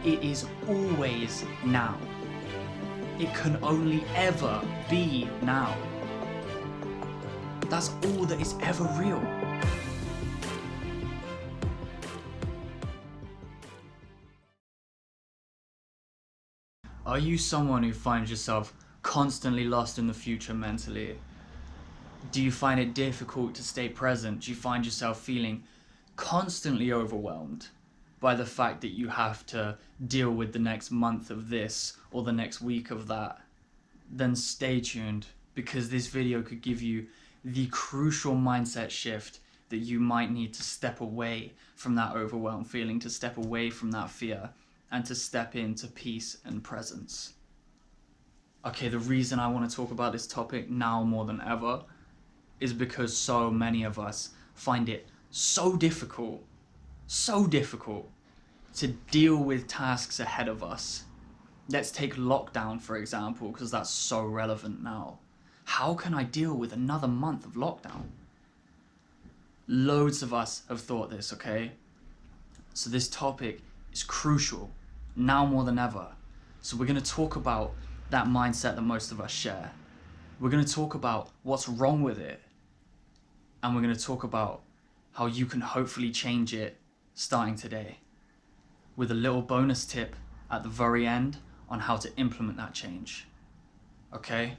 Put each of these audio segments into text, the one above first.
It is always now. It can only ever be now. That's all that is ever real. Are you someone who finds yourself constantly lost in the future mentally? Do you find it difficult to stay present? Do you find yourself feeling constantly overwhelmed by the fact that you have to deal with the next month of this or the next week of that? Then stay tuned, because this video could give you the crucial mindset shift that you might need to step away from that overwhelmed feeling, to step away from that fear, and to step into peace and presence. Okay, the reason I want to talk about this topic now more than ever is because so many of us find it so difficult to deal with tasks ahead of us. Let's take lockdown, for example, because that's so relevant now. How can I deal with another month of lockdown? Loads of us have thought this, okay? So this topic is crucial, now more than ever. So we're going to talk about that mindset that most of us share. We're going to talk about what's wrong with it. And we're going to talk about how you can hopefully change it starting today, with a little bonus tip at the very end on how to implement that change. Okay?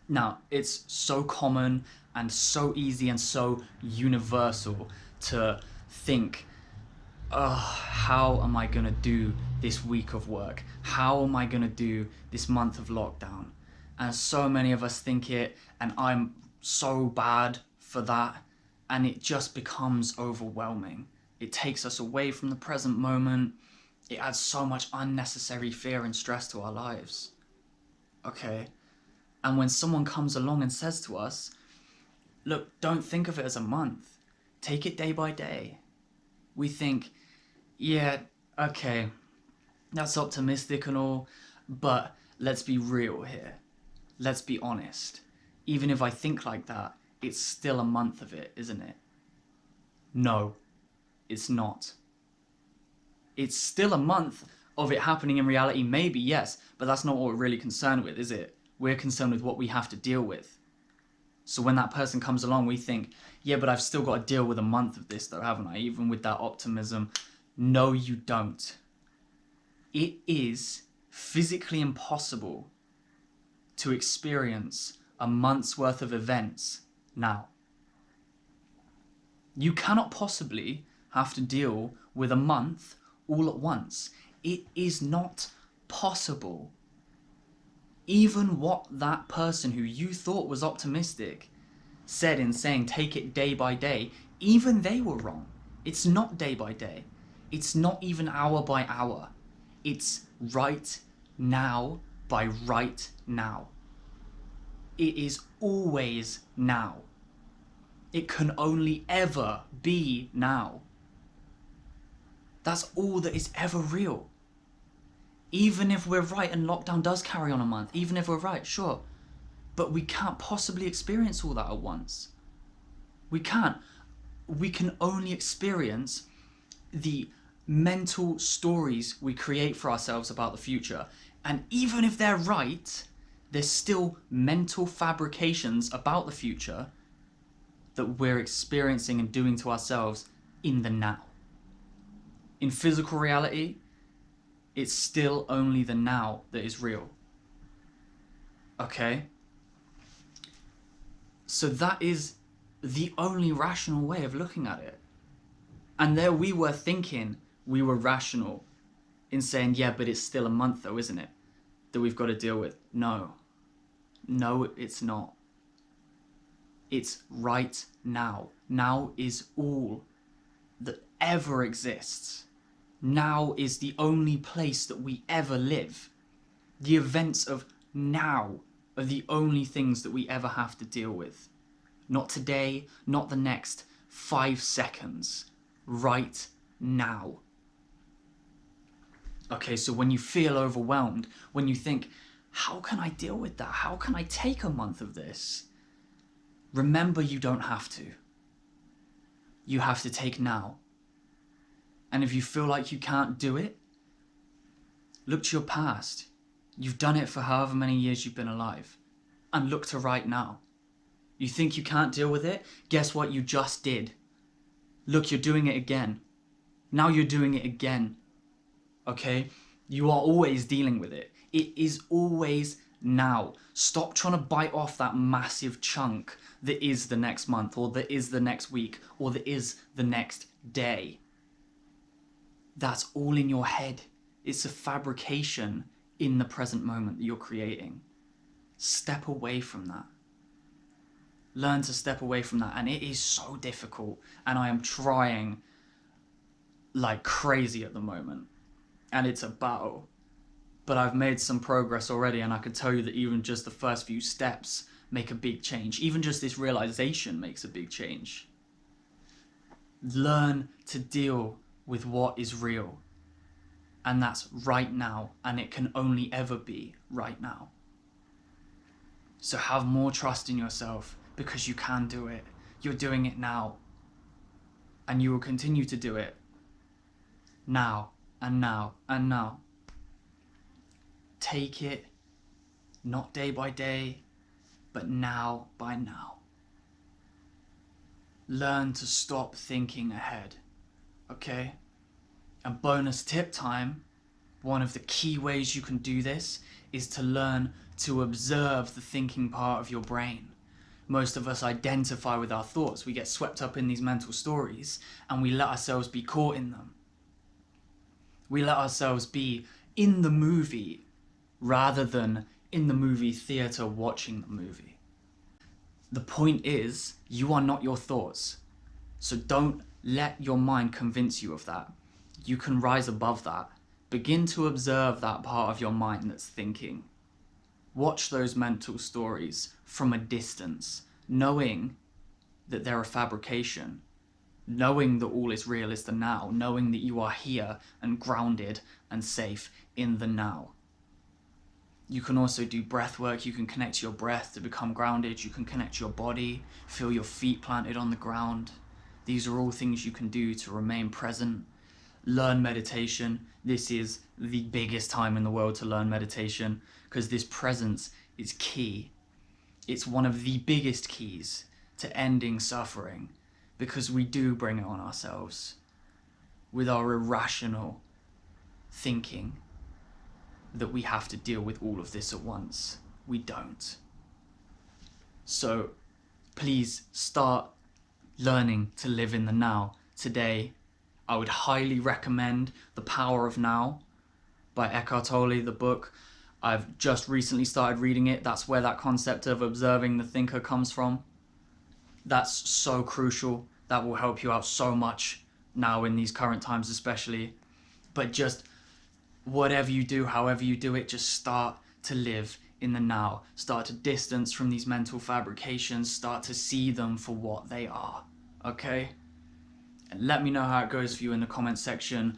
Now, it's so common and so easy and so universal to think, how am I going to do this week of work? How am I going to do this month of lockdown? And so many of us think it, and I'm so bad for that, and it just becomes overwhelming. It takes us away from the present moment. It adds so much unnecessary fear and stress to our lives. Okay? And when someone comes along and says to us, look, don't think of it as a month. Take it day by day. We think, yeah, okay, that's optimistic and all, but let's be real here. Let's be honest. Even if I think like that, it's still a month of it, isn't it? No, it's not. It's still a month of it happening in reality, maybe, yes, but that's not what we're really concerned with, is it? We're concerned with what we have to deal with. So when that person comes along, we think, yeah, but I've still got to deal with a month of this though, haven't I? Even with that optimism. No, you don't. It is physically impossible to experience a month's worth of events now. You cannot possibly have to deal with a month all at once. It is not possible. Even what that person who you thought was optimistic said in saying take it day by day, even they were wrong. It's not day by day. It's not even hour by hour. It's right now by right now. It is always now. It can only ever be now. That's all that is ever real. Even if we're right and lockdown does carry on a month, even if we're right, sure. But we can't possibly experience all that at once. We can't. We can only experience the mental stories we create for ourselves about the future. And even if they're right, there's still mental fabrications about the future that we're experiencing and doing to ourselves in the now. In physical reality, it's still only the now that is real. Okay? So that is the only rational way of looking at it. And there we were thinking we were rational in saying, yeah, but it's still a month though, isn't it? That we've got to deal with. No. No, it's not. It's right now. Now is all that ever exists. Now is the only place that we ever live. The events of now are the only things that we ever have to deal with. Not today, not the next 5 seconds. Right now. Okay, so when you feel overwhelmed, when you think, how can I deal with that? How can I take a month of this? Remember, you don't have to. You have to take now. And if you feel like you can't do it, Look to your past. You've done it for however many years you've been alive. And look to right now. You think you can't deal with it? Guess what you just did? Look, you're doing it again. Now you're doing it again. Okay? You are always dealing with it. It is always now. Stop trying to bite off that massive chunk that is the next month, or that is the next week, or that is the next day. That's all in your head. It's a fabrication in the present moment that you're creating. Step away from that. Learn to step away from that. And it is so difficult. And I am trying like crazy at the moment. And it's a battle. But I've made some progress already. And I can tell you that even just the first few steps make a big change. Even just this realization makes a big change. Learn to deal with what is real. And that's right now. And it can only ever be right now. So have more trust in yourself, because you can do it. You're doing it now. And you will continue to do it. Now, and now, and now. Take it, not day by day, but now by now. Learn to stop thinking ahead, okay? And bonus tip time, one of the key ways you can do this is to learn to observe the thinking part of your brain. Most of us identify with our thoughts. We get swept up in these mental stories and we let ourselves be caught in them. We let ourselves be in the movie rather than in the movie theater watching the movie. The point is, you are not your thoughts. So don't let your mind convince you of that. You can rise above that. Begin to observe that part of your mind that's thinking. Watch those mental stories from a distance, knowing that they're a fabrication, knowing that all is real is the now, knowing that you are here and grounded and safe in the now. You can also do breath work. You can connect to your breath to become grounded. You can connect to your body, feel your feet planted on the ground. These are all things you can do to remain present. Learn meditation. This is the biggest time in the world to learn meditation, because this presence is key. It's one of the biggest keys to ending suffering, because we do bring it on ourselves with our irrational thinking that we have to deal with all of this at once. We don't. So please start learning to live in the now today. I would highly recommend The Power of Now by Eckhart Tolle, the book. I've just recently started reading it. That's where that concept of observing the thinker comes from. That's so crucial. That will help you out so much now in these current times especially. But just whatever you do, however you do it, just start to live in the now. Start to distance from these mental fabrications. Start to see them for what they are. Okay? And let me know how it goes for you in the comment section.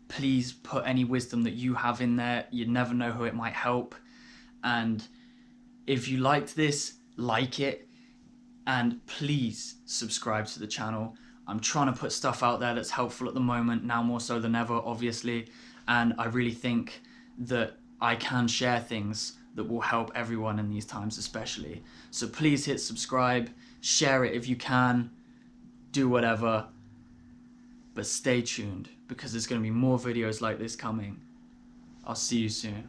Please put any wisdom that you have in there. You never know who it might help. And if you liked this, like it. And please subscribe to the channel. I'm trying to put stuff out there that's helpful at the moment, now more so than ever, obviously. And I really think that I can share things that will help everyone in these times especially. So please hit subscribe, share it if you can, do whatever. But stay tuned, because there's going to be more videos like this coming. I'll see you soon.